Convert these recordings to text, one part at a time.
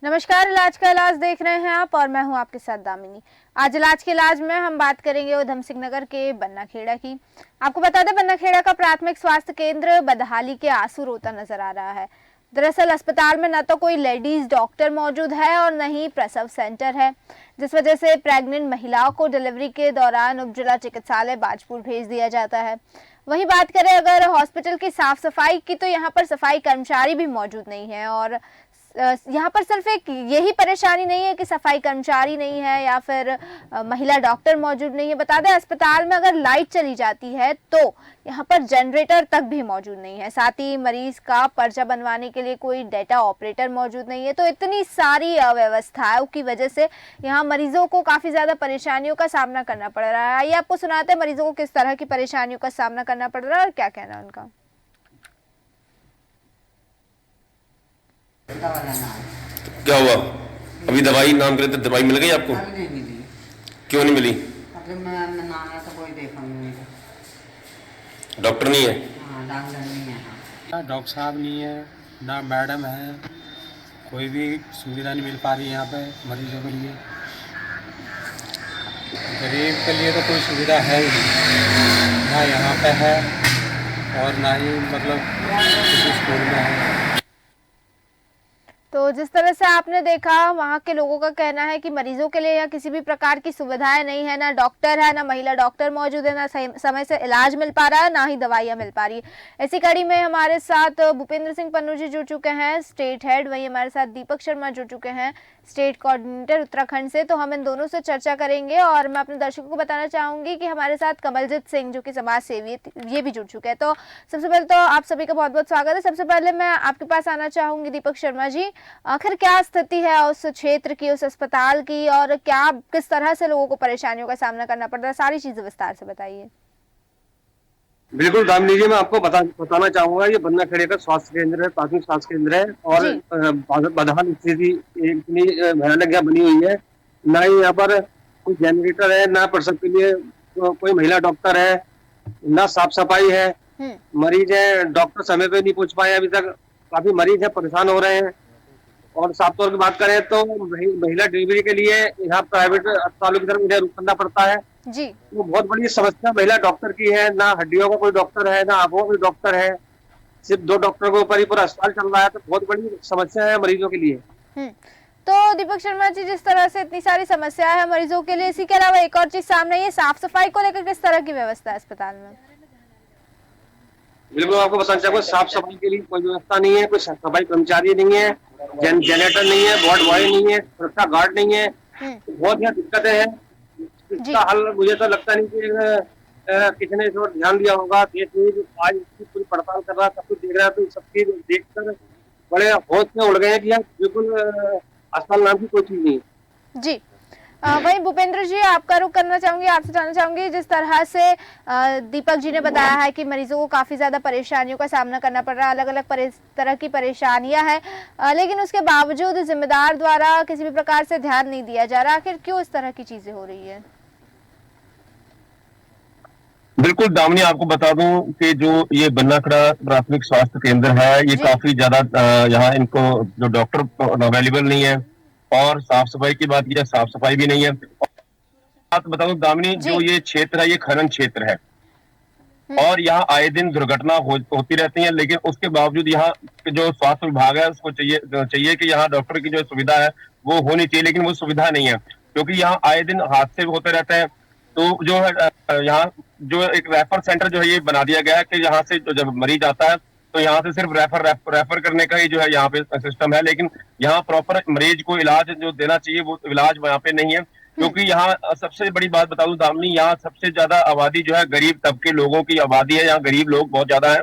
नमस्कार, इलाज का इलाज देख रहे हैं आप और मैं हूं आपके साथ दामिनी। आज इलाज के इलाज में हम बात करेंगे उधम सिंह नगर के बन्ना खेड़ा की। आपको बता दें, बन्ना खेड़ा का प्राथमिक स्वास्थ्य केंद्र बदहाली के आंसू रोता नजर आ रहा है। दरअसल अस्पताल में न तो कोई लेडीज डॉक्टर मौजूद है और न ही प्रसव सेंटर है, जिस वजह से प्रेग्नेंट महिलाओं को डिलीवरी के दौरान उप जिला चिकित्सालय बाजपुर भेज दिया जाता है। वहीं बात करें अगर हॉस्पिटल की साफ सफाई की, तो यहाँ पर सफाई कर्मचारी भी मौजूद नहीं है और यहाँ पर सिर्फ एक यही परेशानी नहीं है कि सफाई कर्मचारी नहीं है या फिर महिला डॉक्टर मौजूद नहीं है। बता दें, अस्पताल में अगर लाइट चली जाती है तो यहाँ पर जनरेटर तक भी मौजूद नहीं है। साथ ही मरीज का पर्चा बनवाने के लिए कोई डेटा ऑपरेटर मौजूद नहीं है। तो इतनी सारी अव्यवस्थाओं की वजह से यहाँ मरीजों को काफी ज्यादा परेशानियों का सामना करना पड़ रहा है। आइए आपको सुनाते हैं मरीजों को किस तरह की परेशानियों का सामना करना पड़ रहा है और क्या कहना है उनका। क्या हुआ? अभी दवाई नाम करे तो दवाई मिल गई आपको? अभी नहीं मिली। क्यों नहीं मिली? मतलब मैं नाम है तो कोई देखा नहीं मिला। डॉक्टर नहीं है? हाँ, डॉक्टर नहीं है। ना डॉक्टर साहब नहीं है, ना मैडम है, कोई भी सुविधा नहीं मिल पा रही यहाँ पे मरीजों के लिए। गरीब के लिए तो कोई सुविधा है ही नहीं, ना यहाँ पे है और ना ही मतलब किसी स्कूल में है। तो जिस तरह से आपने देखा, वहाँ के लोगों का कहना है कि मरीजों के लिए यहाँ किसी भी प्रकार की सुविधाएं नहीं है, ना डॉक्टर है, ना महिला डॉक्टर मौजूद है, ना समय से इलाज मिल पा रहा है, ना ही दवाइयाँ मिल पा रही है। इसी कड़ी में हमारे साथ भूपेंद्र सिंह पन्नू जी जुड़ चुके हैं, स्टेट हेड। वहीं हमारे साथ दीपक शर्मा जुड़ चुके हैं, स्टेट कोऑर्डिनेटर उत्तराखंड से। तो हम इन दोनों से चर्चा करेंगे और मैं अपने दर्शकों को बताना चाहूंगी कि हमारे साथ कमलजीत सिंह जो कि समाज सेवी, ये भी जुड़ चुके हैं। तो सबसे पहले तो आप सभी का बहुत बहुत स्वागत है। सबसे पहले मैं आपके पास आना चाहूंगी दीपक शर्मा जी, आखिर क्या स्थिति है उस क्षेत्र की, उस अस्पताल की, और क्या किस तरह से लोगों को परेशानियों का सामना करना पड़ रहा है, सारी चीजें विस्तार से बताइए। बिल्कुल दामिनी जी, मैं आपको बताना चाहूंगा, ये बन्ना खेड़े का स्वास्थ्य केंद्र है, प्राथमिक स्वास्थ्य केंद्र है और बदहाल स्थिति इतनी भयानक यहाँ बनी हुई है। ना ही यहाँ पर कोई जनरेटर है, ना प्रसव के लिए कोई महिला डॉक्टर है, ना साफ सफाई है। मरीज है, डॉक्टर समय पे नहीं पहुंच पाए अभी तक। काफी मरीज है, परेशान हो रहे हैं। और साफ तौर की बात करें तो महिला डिलीवरी के लिए यहाँ प्राइवेट अस्पतालों की तरफ इधर रुख करना पड़ता है जी। वो बहुत बड़ी समस्या महिला डॉक्टर की है। ना हड्डियों का कोई डॉक्टर है, ना आंखों का कोई डॉक्टर है। सिर्फ 2 डॉक्टर के ऊपर ही पूरा अस्पताल चल रहा है, तो बहुत बड़ी समस्या है मरीजों के लिए। तो दीपक शर्मा जी, जिस तरह से इतनी सारी समस्या है मरीजों के लिए, इसी के अलावा एक और चीज सामने, ये साफ सफाई को लेकर किस तरह की व्यवस्था है अस्पताल में? बिल्कुल, आपको बताना चाहूंगा, साफ सफाई के लिए कोई व्यवस्था नहीं है, कोई सफाई कर्मचारी नहीं है, जनरेटर नहीं है, वार्ड बॉय नहीं है, सुरक्षा गार्ड नहीं है। बहुत यहाँ दिक्कतें हैं। इसका हल मुझे तो लगता नहीं कि किसी ने इस पर ध्यान दिया होगा। देश में आज इसकी पूरी पड़ताल कर रहा है, सब कुछ देख रहा है, तो सबकी देखकर बड़े होश में उड़ गए हैं कि यार बिल्कुल अस्पताल नाम की कोई चीज नहीं है जी। वहीं भूपेंद्र जी, आपका रुख करना चाहूंगी, आपसे जानना चाहूंगी, जिस तरह से दीपक जी ने बताया है कि मरीजों को काफी ज्यादा परेशानियों का सामना करना पड़ रहा है, अलग अलग तरह की परेशानियां हैं, लेकिन उसके बावजूद जिम्मेदार द्वारा किसी भी प्रकार से ध्यान नहीं दिया जा रहा। आखिर क्यों इस तरह की चीजें हो रही है? बिल्कुल दामिनी, आपको बता दूं कि जो ये बन्ना खेड़ा प्राथमिक स्वास्थ्य केंद्र है, ये काफी ज्यादा यहाँ इनको जो डॉक्टर अवेलेबल नहीं है और साफ सफाई की बात की जाए, साफ सफाई भी नहीं है। बात बताऊं दामिनी, जो ये क्षेत्र है, ये खनन क्षेत्र है और यहाँ आए दिन दुर्घटना होती रहती है, लेकिन उसके बावजूद यहाँ जो स्वास्थ्य विभाग है उसको चाहिए कि यहाँ डॉक्टर की जो सुविधा है वो होनी चाहिए, लेकिन वो सुविधा नहीं है क्योंकि यहाँ आए दिन हादसे होते रहते हैं। तो जो है यहाँ जो एक रेफर सेंटर जो है ये बना दिया गया है कि यहाँ से जब मरीज आता है तो यहाँ से सिर्फ रेफर करने का ही जो है यहाँ पे सिस्टम है, लेकिन यहाँ प्रॉपर मरीज को इलाज जो देना चाहिए वो इलाज यहाँ पे नहीं है। क्योंकि यहाँ सबसे बड़ी बात बता दूं दामिनी, यहाँ सबसे ज्यादा आबादी जो है गरीब तबके लोगों की आबादी है, यहाँ गरीब लोग बहुत ज्यादा है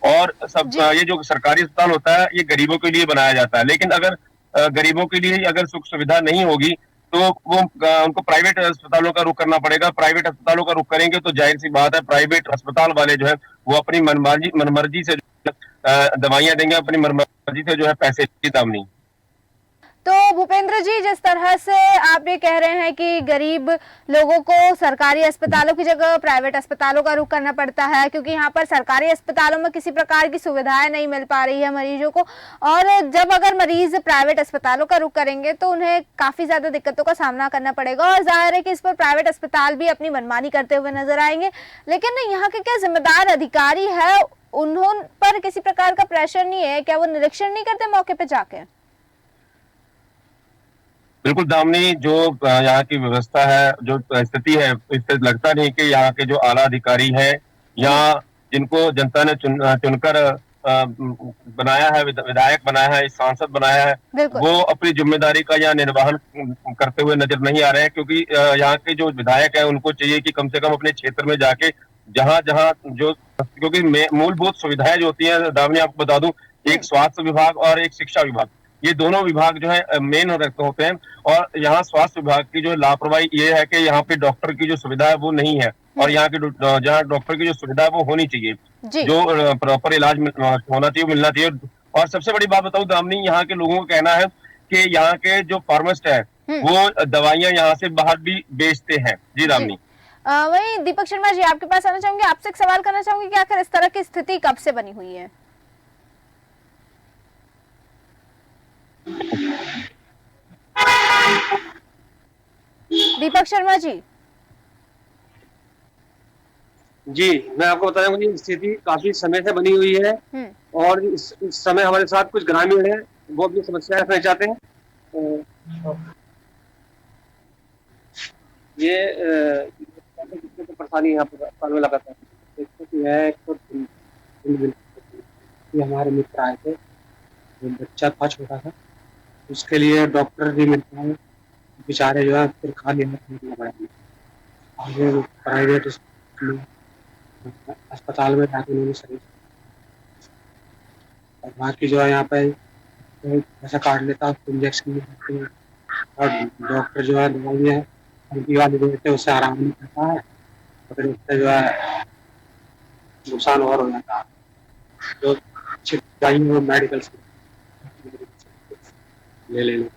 और सब ये जो सरकारी अस्पताल होता है ये गरीबों के लिए बनाया जाता है, लेकिन अगर गरीबों के लिए अगर सुख सुविधा नहीं होगी तो वो उनको प्राइवेट अस्पतालों का रुख करना पड़ेगा। प्राइवेट अस्पतालों का रुख करेंगे तो जाहिर सी बात है प्राइवेट अस्पताल वाले जो है वो अपनी मनमर्जी से दवाइयां देंगे, अपनी मनमर्जी से जो है पैसे की दामनी। तो भूपेंद्र जी, जिस तरह से आप ये कह रहे हैं कि गरीब लोगों को सरकारी अस्पतालों की जगह प्राइवेट अस्पतालों का रुख करना पड़ता है, क्योंकि यहाँ पर सरकारी अस्पतालों में किसी प्रकार की सुविधाएं नहीं मिल पा रही है मरीजों को, और जब अगर मरीज प्राइवेट अस्पतालों का रुख करेंगे तो उन्हें काफी ज्यादा दिक्कतों का सामना करना पड़ेगा, और जाहिर है कि इस पर प्राइवेट अस्पताल भी अपनी मनमानी करते हुए नजर आएंगे। लेकिन यहाँ के क्या जिम्मेदार अधिकारी है, उन्होंने पर किसी प्रकार का प्रेशर नहीं है क्या? वो निरीक्षण नहीं करते मौके पे जाके? बिल्कुल दामिनी, जो यहाँ की व्यवस्था है, जो स्थिति है, इससे लगता नहीं कि यहाँ के जो आला अधिकारी हैं या जिनको जनता ने चुनकर बनाया है, विधायक बनाया है, सांसद बनाया है, वो अपनी जिम्मेदारी का यहाँ निर्वहन करते हुए नजर नहीं आ रहे हैं। क्योंकि यहाँ के जो विधायक है उनको चाहिए कि कम से कम अपने क्षेत्र में जाके जहां जहां जो, क्योंकि मूलभूत सुविधाएं जो होती है दामिनी, आपको बता दूं, एक स्वास्थ्य विभाग और एक शिक्षा विभाग, ये दोनों विभाग जो है मेन होते हैं। और यहाँ स्वास्थ्य विभाग की जो लापरवाही ये है कि यहाँ पे डॉक्टर की जो सुविधा है वो नहीं है, और यहाँ की जहाँ डॉक्टर की जो सुविधा है वो होनी चाहिए, जो प्रॉपर इलाज होना चाहिए, मिलना चाहिए। और सबसे बड़ी बात बताऊं दामिनी, यहाँ के लोगों का कहना है कि यहाँ के जो फार्मासिस्ट है वो दवाइयां यहाँ से बाहर भी बेचते हैं। जी दामिनी। वही दीपक शर्मा जी, आपके पास आना चाहूंगी, आपसे एक सवाल करना चाहूंगी कि आखिर इस तरह की स्थिति कब से बनी हुई है? दीपक शर्मा जी। जी, मैं आपको बता दूं कि स्थिति काफी समय से बनी हुई है, और इस समय हमारे साथ कुछ ग्रामीण हैं, वो अपनी समस्याएं रखना चाहते हैं। ये परेशानी यहाँ पर अस्पताल में लगातार हमारे मित्र आए थे, बच्चा था छोटा सा, उसके लिए डॉक्टर भी मिलता है, बेचारे जो है फिर खा लेना पड़ा, प्राइवेट अस्पताल में जाके उन्होंने शरीर, और बाकी जो है यहाँ पे पैसा काट लेता है, इंजेक्शन भी, और डॉक्टर जो है दवाइयाँ हल्की वाली देते हैं, उससे आराम नहीं करता है, और फिर उससे जो है नुकसान और हो जाता है। जो अच्छी दवाई वो मेडिकल से ले लो।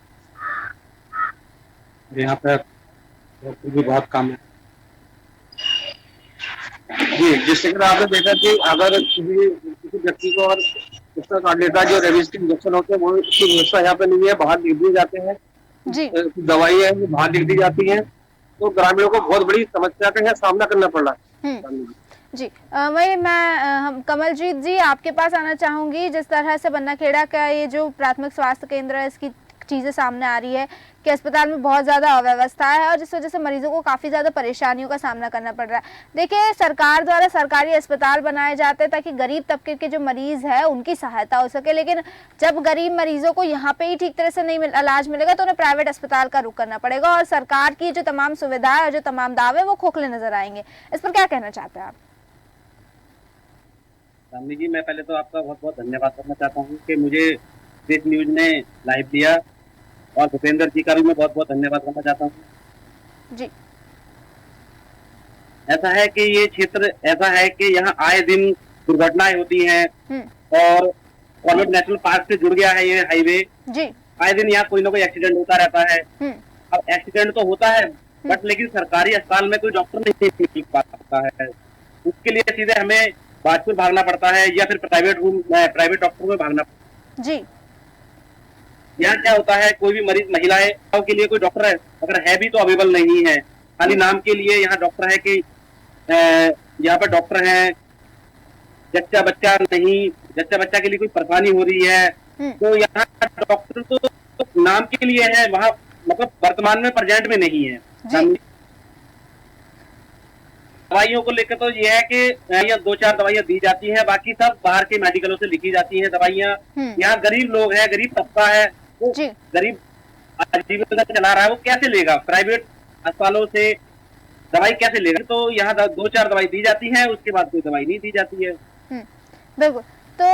यहाँ पे डॉक्टर भी बहुत कम है। जी, जिस तरह आपने देखा कि अगर किसी व्यक्ति को और उसका काट लेता है, जो रेबीज के इंजेक्शन होते हैं वो उसकी व्यवस्था यहाँ पे नहीं है, बाहर लिख दिए जाते हैं। जी, दवाई है वो बाहर लिख दी जाती है, तो ग्रामीणों को बहुत बड़ी समस्या का सामना करना पड़ रहा है। जी, वही मैं कमलजीत जी आपके पास आना चाहूंगी। जिस तरह से बन्नाखेड़ा का ये जो प्राथमिक स्वास्थ्य केंद्र है, इसकी चीजें सामने आ रही है कि अस्पताल में बहुत ज्यादा अव्यवस्था है, और जिस वजह से मरीजों को काफी ज्यादा परेशानियों का सामना करना पड़ रहा है। देखिए, सरकार द्वारा सरकारी अस्पताल बनाए जाते हैं ताकि गरीब तबके के जो मरीज है उनकी सहायता हो सके, लेकिन जब गरीब मरीजों को यहाँ पे ही ठीक तरह से नहीं इलाज मिलेगा तो उन्हें प्राइवेट अस्पताल का रुख करना पड़ेगा, और सरकार की जो तमाम सुविधाएं और जो तमाम दावे वो खोखले नजर आएंगे। इस पर क्या कहना चाहते हैं आप? दामिनी जी, मैं पहले तो आपका बहुत बहुत धन्यवाद करना चाहता हूँ कि मुझे देश न्यूज ने लाइव दिया, और भूपेंद्र जी का भी मैं बहुत बहुत धन्यवाद करना चाहता हूँ। जी, ऐसा है कि ये क्षेत्र ऐसा है कि यहाँ आए दिन दुर्घटनाएं होती हैं, और कॉर्बेट नेशनल पार्क से जुड़ गया है ये हाईवे। जी, आए दिन यहाँ कोई ना कोई एक्सीडेंट होता रहता है। अब एक्सीडेंट तो होता है, बट लेकिन सरकारी अस्पताल में कोई डॉक्टर नहीं मिल पाता है, उसके लिए सीधे हमें बाजपुर भागना पड़ता है या फिर प्राइवेट डॉक्टर में भागना पड़ता है। जी, यहाँ क्या होता है, कोई भी मरीज महिलाएं के लिए कोई डॉक्टर है, अगर है भी तो अवेलेबल नहीं है, खाली नाम के लिए यहाँ डॉक्टर है कि यहाँ पर डॉक्टर है, जच्चा बच्चा नहीं, जच्चा बच्चा के लिए कोई परेशानी हो रही है तो यहाँ डॉक्टर तो नाम के लिए है, वहाँ मतलब वर्तमान में प्रेजेंट में नहीं है। दवाइयों को लेकर तो ये है कि यहाँ 2-4 दवाइयाँ दी जाती है, बाकी सब बाहर के मेडिकलों से लिखी जाती है दवाइयाँ। यहाँ गरीब लोग हैं, गरीब तबका है, वो गरीब आजीविका चला रहा है, वो कैसे लेगा? प्राइवेट अस्पतालों से दवाई कैसे लेगा? तो यहाँ 2-4 दवाई दी जाती है, उसके बाद कोई दवाई नहीं दी जाती है। बिल्कुल। तो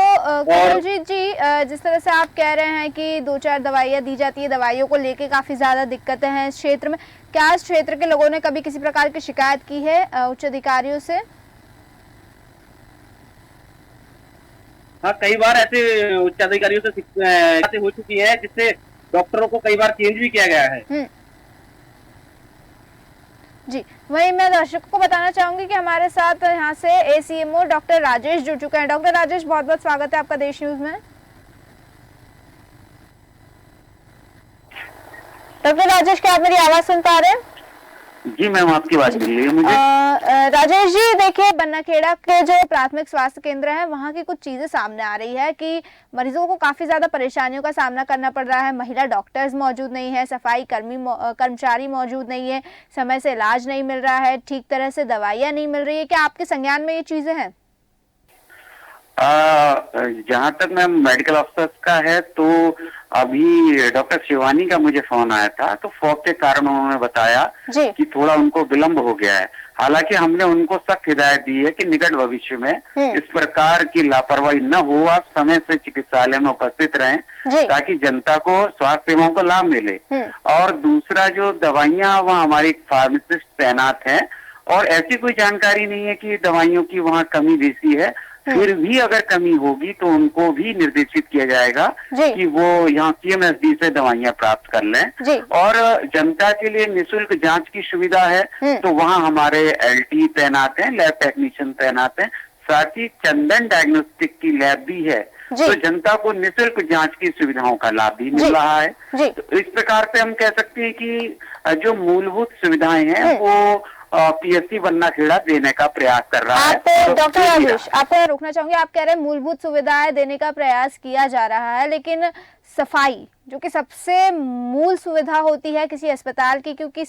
कमलजीत जी, जिस तरह से आप कह रहे हैं कि 2-4 दवाइयाँ दी जाती है, दवाइयों को लेके काफी ज्यादा दिक्कतें हैं इस क्षेत्र में, क्या इस क्षेत्र के लोगों ने कभी किसी प्रकार की शिकायत की है उच्च अधिकारियों से? हाँ, कई बार ऐसे उच्च अधिकारियों से हो चुकी है, जिससे डॉक्टरों को कई बार चेंज भी किया गया है। जी, वहीं मैं दर्शकों को बताना चाहूंगी कि हमारे साथ यहाँ से ACMO डॉक्टर राजेश जुड़ चुके हैं। डॉक्टर राजेश, बहुत बहुत स्वागत है आपका देश न्यूज में। डॉक्टर राजेश, क्या आप मेरी आवाज सुन पा रहे हैं? जी मैम, आपकी बात मिल रही है मुझे। राजेश जी, देखिए बन्नाखेड़ा के जो प्राथमिक स्वास्थ्य केंद्र है वहाँ की कुछ चीजें सामने आ रही है कि मरीजों को काफी ज्यादा परेशानियों का सामना करना पड़ रहा है। महिला डॉक्टर्स मौजूद नहीं है, सफाई कर्मचारी मौजूद नहीं है, समय से इलाज नहीं मिल रहा है, ठीक तरह से दवाइयाँ नहीं मिल रही है। क्या आपके संज्ञान में ये चीजें हैं? जहाँ तक मैम मेडिकल ऑफिसर्स का है, तो अभी डॉक्टर शिवानी का मुझे फोन आया था, तो फॉग के कारण उन्होंने बताया कि थोड़ा उनको विलंब हो गया है। हालांकि हमने उनको सख्त हिदायत दी है कि निकट भविष्य में इस प्रकार की लापरवाही न हो, आप समय से चिकित्सालय में उपस्थित रहें ताकि जनता को स्वास्थ्य सेवाओं का लाभ मिले। और दूसरा, जो दवाइयाँ, वहाँ हमारे फार्मासिस्ट तैनात हैं और ऐसी कोई जानकारी नहीं है कि दवाइयों की वहाँ कमी बेसी है। फिर भी अगर कमी होगी तो उनको भी निर्देशित किया जाएगा कि वो यहाँ CMSD से दवाइयाँ प्राप्त कर लें। और जनता के लिए निःशुल्क जांच की सुविधा है, तो वहाँ हमारे LT तैनात हैं, लैब टेक्नीशियन तैनात हैं, साथ ही चंदन डायग्नोस्टिक की लैब भी है, तो जनता को निःशुल्क जांच की सुविधाओं का लाभ भी मिल रहा है। तो इस प्रकार से हम कह सकते हैं कि जो मूलभूत सुविधाएं हैं वो PSC बन्नाखेड़ा देने का प्रयास कर रहा है। तो डॉक्टर राजेश, आपको मैं रोकना चाहूंगी। आप कह रहे हैं मूलभूत सुविधाएं देने का प्रयास किया जा रहा है, लेकिन सफाई जो कि सबसे मूल सुविधा होती है किसी अस्पताल की, क्योंकि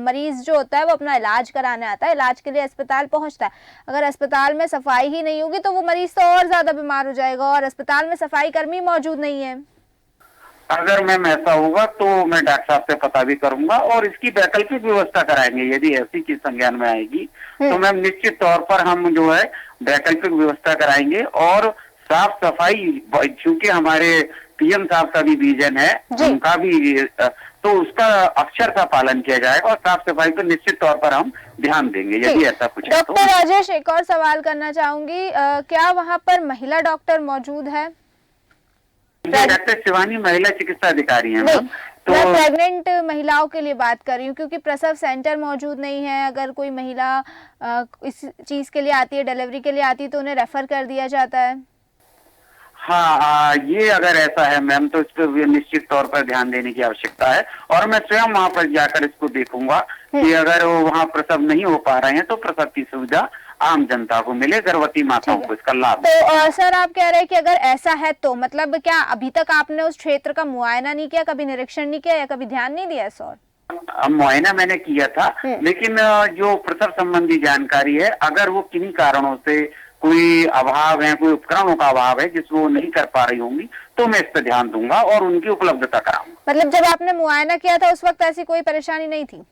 मरीज जो होता है वो अपना इलाज कराने आता है, इलाज के लिए अस्पताल पहुंचता है। अगर अस्पताल में सफाई ही नहीं होगी तो वो मरीज तो और ज्यादा बीमार हो जाएगा, और अस्पताल में सफाई कर्मी मौजूद नहीं है। अगर मैम ऐसा होगा तो मैं डॉक्टर साहब से पता भी करूंगा और इसकी वैकल्पिक व्यवस्था कराएंगे। यदि ऐसी चीज संज्ञान में आएगी तो मैम निश्चित तौर पर हम जो है वैकल्पिक व्यवस्था कराएंगे। और साफ सफाई, चूंकि हमारे PM साहब का भी विजन है, उनका भी, तो उसका अक्षर का पालन किया जाएगा और साफ सफाई पर निश्चित तौर पर हम ध्यान देंगे यदि ऐसा कुछ है। डॉक्टर राजेश, एक और सवाल करना चाहूंगी, क्या वहाँ पर महिला डॉक्टर मौजूद है? डॉक्टर शिवानी महिला चिकित्सा अधिकारी हैं मैम। तो मैं प्रेग्नेंट महिलाओं के लिए बात कर रही हूँ, क्योंकि प्रसव सेंटर मौजूद नहीं है। अगर कोई महिला इस चीज के लिए आती है, डिलीवरी के लिए आती है, तो उन्हें रेफर कर दिया जाता है। हाँ, ये अगर ऐसा है मैम तो इस पर निश्चित तौर पर ध्यान देने की आवश्यकता है और मैं स्वयं वहाँ पर जाकर इसको देखूंगा कि अगर वहाँ प्रसव नहीं हो पा रहे हैं तो प्रसव की सुविधा आम जनता को मिले, गर्भवती माताओं को इसका लाभ। तो सर, आप कह रहे हैं कि अगर ऐसा है तो मतलब क्या अभी तक आपने उस क्षेत्र का मुआयना नहीं किया, कभी निरीक्षण नहीं किया या कभी ध्यान नहीं दिया इस और? मुआयना मैंने किया था, लेकिन जो प्रसव संबंधी जानकारी है, अगर वो किन्हीं कारणों से कोई अभाव है, कोई उपकरणों का अभाव है जिसको वो नहीं कर पा रही होंगी, तो मैं इस पर ध्यान दूंगा और उनकी उपलब्धता कराऊंगा। मतलब जब आपने मुआयना किया था उस वक्त ऐसी कोई परेशानी नहीं थी?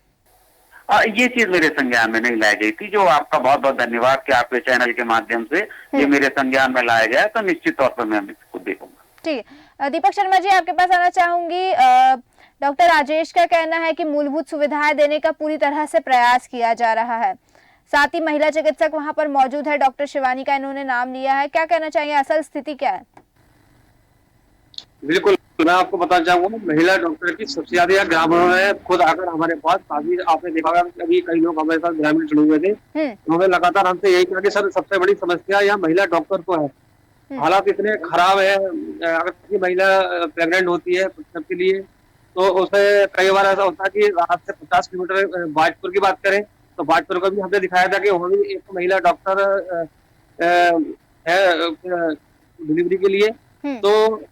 ये चीज मेरे संज्ञान में नहीं लाई गई थी। जो आपका बहुत बहुत धन्यवाद कि आपके चैनल के माध्यम से ये मेरे संज्ञान में लाया गया, तो निश्चित तौर पर मैं इसको देखूंगा। ठीक है, दीपक शर्मा जी, आपके पास आना चाहूंगी। डॉक्टर राजेश का कहना है कि मूलभूत सुविधाएं देने का पूरी तरह से प्रयास किया जा रहा है, साथ ही महिला चिकित्सक वहां पर मौजूद है, डॉक्टर शिवानी का इन्होंने नाम लिया है। क्या कहना चाहिए, असल स्थिति क्या है? बिल्कुल, मैं आपको बताना चाहूंगा, महिला डॉक्टर की सबसे ज्यादा ग्रामीणों ने खुद आकर हमारे पास, काफी आपने देखा होगा अभी कई लोग हमारे साथ ग्रामीण जुड़े हुए थे, उन्होंने लगातार हमसे यही कहा कि सर सबसे बड़ी समस्या यहाँ महिला डॉक्टर को है। हालात इतने खराब है, अगर किसी महिला प्रेग्नेंट होती है प्रसव के लिए तो उसे कई बार ऐसा होता है कि रात से 50 किलोमीटर, बाजपुर की बात करें तो बाजपुर को भी हमने दिखाया था कि वहाँ भी एक महिला डॉक्टर है डिलीवरी के लिए, तो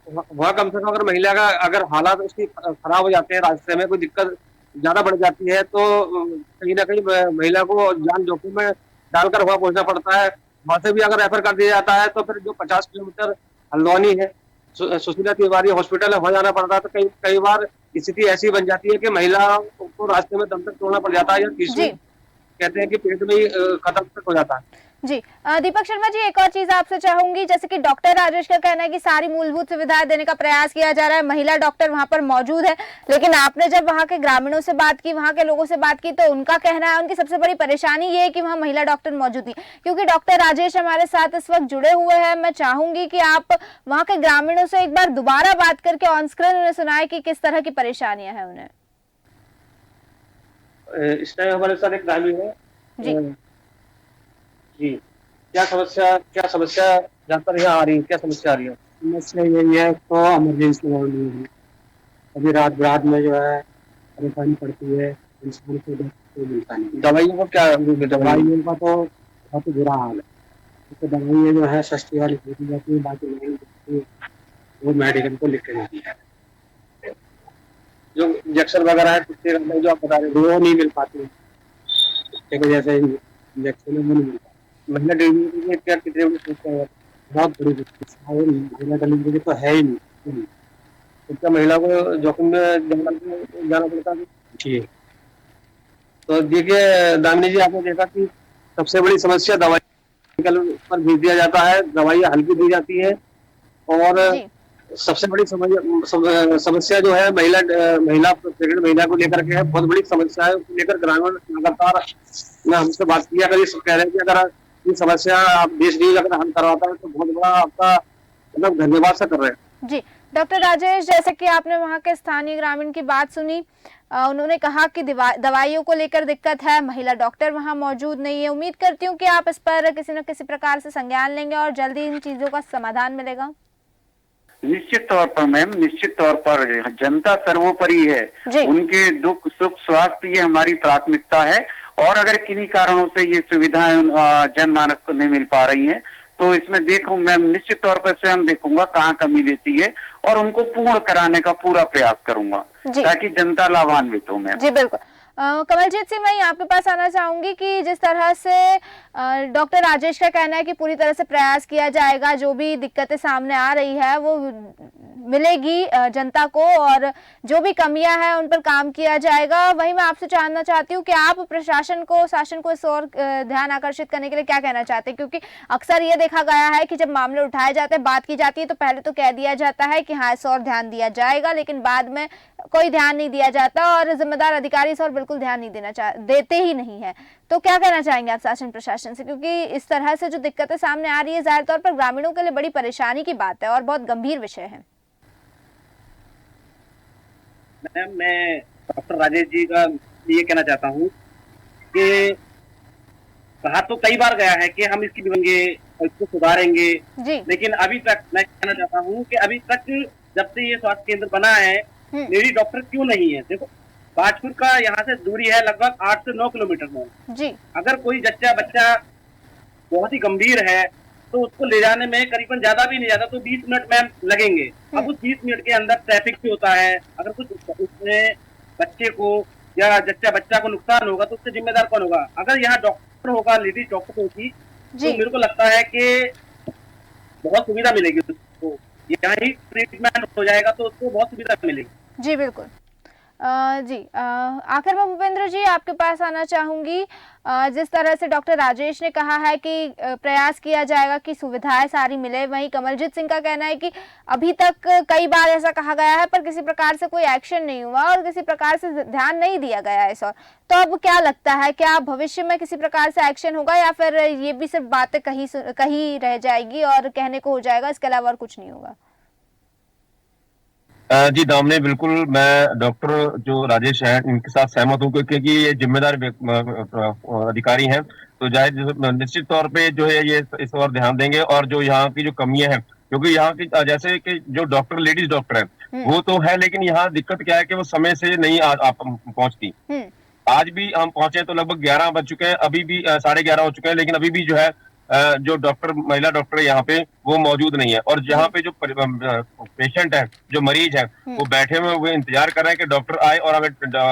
वह कम से कम अगर महिला का अगर हालात उसकी खराब हो जाते हैं, रास्ते में कोई दिक्कत ज्यादा बढ़ जाती है, तो कहीं ना कहीं महिला को जान जोखिम में डालकर वहाँ पहुंचना पड़ता है। वहां से भी अगर रेफर कर दिया जाता है तो फिर जो 50 किलोमीटर हल्द्वानी है, सुशीला तिवारी हॉस्पिटल है, वहां जाना पड़ता है। तो कई बार स्थिति ऐसी बन जाती है कि महिला को रास्ते में दम तक तोड़ना पड़ जाता है, या कहते हैं कि पेट में ही खत्म तक हो जाता है। जी दीपक शर्मा जी, एक और चीज आपसे चाहूंगी, जैसे कि डॉक्टर राजेश का कहना है कि सारी मूलभूत सुविधाएं देने का प्रयास किया जा रहा है, महिला डॉक्टर वहां पर मौजूद है, लेकिन आपने जब वहां के ग्रामीणों से बात की, वहां के लोगों से बात की, तो उनका कहना है, उनकी सबसे बड़ी परेशानी ये है कि वहाँ महिला डॉक्टर मौजूद नहीं। क्योंकि डॉक्टर राजेश हमारे साथ इस वक्त जुड़े हुए हैं, मैं चाहूंगी कि आप वहाँ के ग्रामीणों से एक बार दोबारा बात करके ऑन स्क्रीन उन्हें सुनाए कि किस तरह की परेशानियां हैं उन्हें। इस टाइम हमारे साथ एक ग्रामीण है जी जी। क्या समस्या ज्यादातर यहाँ आ रही है, क्या समस्या आ रही है? समस्या यही है तो इमरजेंसी नहीं है, अभी रात में जो है परेशानी पड़ती है, इंसान को मिलता नहीं। दवाइयों का क्या, दवाइयों का तो बहुत बुरा हाल है। तो दवाइयाँ जो है सस्ती वाली खरीदी जाती है, बाकी नहीं वो मेडिकल को लिख के देती है। जो इंजेक्शन वगैरह है कुत्ते जो आप बता रहे थे वो नहीं मिल पाती, कुत्ते को जैसे इंजेक्शन वो नहीं मिल पाती। महिला डिलीवरी में क्या कितने बहुत बड़ी महिला डिलीवरी तो है ही नहीं, तो महिला को जोखिम में जाना पड़ता है। जी तो देखिए दामिनी जी, आपने देखा कि सबसे बड़ी समस्या दवाई पर भेज दिया जाता है, दवाइयाँ हल्की दी जाती है, और सबसे बड़ी समस्या जो है प्रेग्नेंट महिला को लेकर के है, बहुत बड़ी समस्या है। उसको लेकर ग्रामीण लगातार हमसे बात किया, अगर कह रहे हैं कि अगर ये समस्या आप देश अगर हल करवाता है तो बहुत बड़ा आपका मतलब धन्यवाद सा कर रहे हैं। जी डॉक्टर राजेश, जैसे कि आपने वहाँ के स्थानीय ग्रामीण की बात सुनी, उन्होंने कहा कि दवाइयों को लेकर दिक्कत है, महिला डॉक्टर वहाँ मौजूद नहीं है। उम्मीद करती हूँ कि आप इस पर किसी न किसी प्रकार से संज्ञान लेंगे और जल्दी इन चीजों का समाधान मिलेगा। निश्चित तौर पर मैम, निश्चित तौर पर जनता सर्वोपरि है, उनके दुख सुख स्वास्थ्य ये हमारी प्राथमिकता है। और अगर किन्हीं कारणों से ये सुविधाएं जनमानस को नहीं मिल पा रही हैं तो इसमें देखूं मैं निश्चित तौर पर स्वयं देखूंगा कहाँ कमी रहती है और उनको पूर्ण कराने का पूरा प्रयास करूंगा ताकि जनता लाभान्वित हो। मैं जी बिल्कुल। कमलजीत सिंह, मैं आपके पास आना चाहूंगी कि जिस तरह से डॉक्टर राजेश का कहना है कि पूरी तरह से प्रयास किया जाएगा, जो भी दिक्कतें सामने आ रही है वो मिलेगी जनता को, और जो भी कमियां हैं उन पर काम किया जाएगा। वहीं मैं आपसे जानना चाहती हूँ कि आप प्रशासन को, शासन को इस ओर ध्यान आकर्षित करने के लिए क्या कहना चाहते हैं, क्योंकि अक्सर ये देखा गया है कि जब मामले उठाए जाते हैं, बात की जाती है, तो पहले तो कह दिया जाता है कि हाँ इस ओर ध्यान दिया जाएगा, लेकिन बाद में कोई ध्यान नहीं दिया जाता और जिम्मेदार अधिकारी इस ओर बिल्कुल ध्यान नहीं देते ही नहीं है। तो क्या कहना चाहेंगे आप शासन प्रशासन से, क्योंकि इस तरह से जो दिक्कतें सामने आ रही है जाहिर तौर पर ग्रामीणों के लिए बड़ी परेशानी की बात है और बहुत गंभीर विषय है। मैम, मैं डॉक्टर राजेश जी का ये कहना चाहता हूँ कि कहा तो कई बार गया है कि हम इसकी बनेंगे और इसको सुधारेंगे, लेकिन अभी तक मैं कहना चाहता हूँ कि अभी तक जब से ये स्वास्थ्य केंद्र बना है लेडी डॉक्टर क्यों नहीं है। देखो बाजपुर का यहाँ से दूरी है लगभग 8 से 9 किलोमीटर में जी। अगर कोई जच्चा बच्चा बहुत ही गंभीर है तो उसको ले जाने में करीबन ज्यादा भी नहीं जाता तो 20 मिनट मैम लगेंगे। अब उस 20 मिनट के अंदर ट्रैफिक भी होता है, अगर कुछ उसमें बच्चे को या जच्चा बच्चा को नुकसान होगा तो उससे जिम्मेदार कौन होगा। अगर यहाँ डॉक्टर होगा, लेडीज डॉक्टर होगी तो मेरे को लगता है कि बहुत सुविधा मिलेगी उसको, यहाँ ही ट्रीटमेंट हो जाएगा तो उसको बहुत सुविधा मिलेगी। जी बिल्कुल। जी आखिर में भूपेंद्र जी आपके पास आना चाहूंगी। जिस तरह से डॉक्टर राजेश ने कहा है कि प्रयास किया जाएगा कि सुविधाएं सारी मिले, वहीं कमलजीत सिंह का कहना है कि अभी तक कई बार ऐसा कहा गया है पर किसी प्रकार से कोई एक्शन नहीं हुआ और किसी प्रकार से ध्यान नहीं दिया गया है इस ओर। तो अब क्या लगता है, क्या भविष्य में किसी प्रकार से एक्शन होगा या फिर ये भी सिर्फ बातें कहीं रह जाएगी और कहने को हो जाएगा, इसके अलावा और कुछ नहीं होगा? जी दामने, बिल्कुल मैं डॉक्टर जो राजेश हैं इनके साथ सहमत हूँ, क्योंकि ये जिम्मेदार अधिकारी हैं तो जाहिर निश्चित तौर पे जो है ये इस ओर ध्यान देंगे। और जो यहाँ की जो कमियां हैं, क्योंकि यहाँ की जैसे कि जो डॉक्टर लेडीज डॉक्टर है वो तो है, लेकिन यहाँ दिक्कत क्या है कि वो समय से नहीं पहुंचती। आज भी हम पहुंचे तो लगभग 11 बज चुके हैं, अभी भी 11:30 हो चुके हैं, लेकिन अभी भी जो है जो डॉक्टर महिला डॉक्टर यहाँ पे वो मौजूद नहीं है। और जहाँ पे जो पेशेंट है, जो मरीज है, वो बैठे हुए वो इंतजार कर रहे हैं कि डॉक्टर आए और हमें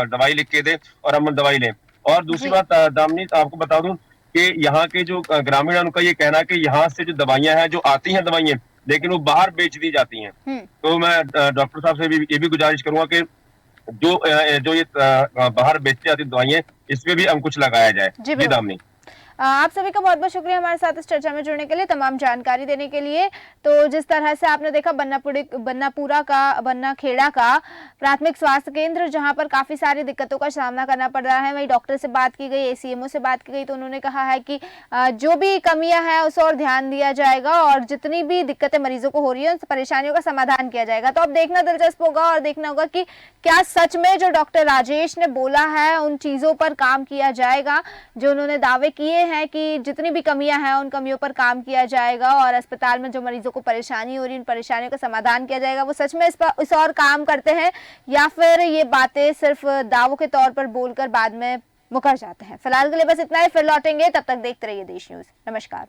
दवाई लिख के दे और हम दवाई लें। और दूसरी बात दामिनी आपको बता दूं कि यहाँ के जो ग्रामीण है उनका ये कहना है कि यहाँ से जो दवाइयां हैं, जो आती हैं दवाइयां, लेकिन वो बाहर बेच दी जाती हैं। तो मैं डॉक्टर साहब से भी ये भी गुजारिश करूंगा कि जो ये बाहर बेची जाती दवाइयां, इस पे भी अंकुश लगाया जाए। जी दामिनी। आप सभी का बहुत बहुत शुक्रिया हमारे साथ इस चर्चा में जुड़ने के लिए, तमाम जानकारी देने के लिए। तो जिस तरह से आपने देखा बन्नाखेड़ा का प्राथमिक स्वास्थ्य केंद्र, जहां पर काफी सारी दिक्कतों का सामना करना पड़ रहा है। वहीं डॉक्टर से बात की गई, ACMO से बात की गई, तो उन्होंने कहा है कि जो भी कमियां हैं उस और ध्यान दिया जाएगा और जितनी भी दिक्कतें मरीजों को हो रही है उन परेशानियों का समाधान किया जाएगा। तो अब देखना दिलचस्प होगा और देखना होगा कि क्या सच में जो डॉक्टर राजेश ने बोला है उन चीजों पर काम किया जाएगा, जो उन्होंने दावे किए हैं कि जितनी भी कमियां हैं उन कमियों पर काम किया जाएगा और अस्पताल में जो मरीजों को परेशानी हो रही है उन परेशानियों का समाधान किया जाएगा। वो सच में इस और काम करते हैं या फिर ये बातें सिर्फ दावों के तौर पर बोलकर बाद में मुकर जाते हैं। फिलहाल के लिए बस इतना ही, फिर लौटेंगे, तब तक देखते रहिए देश न्यूज। नमस्कार।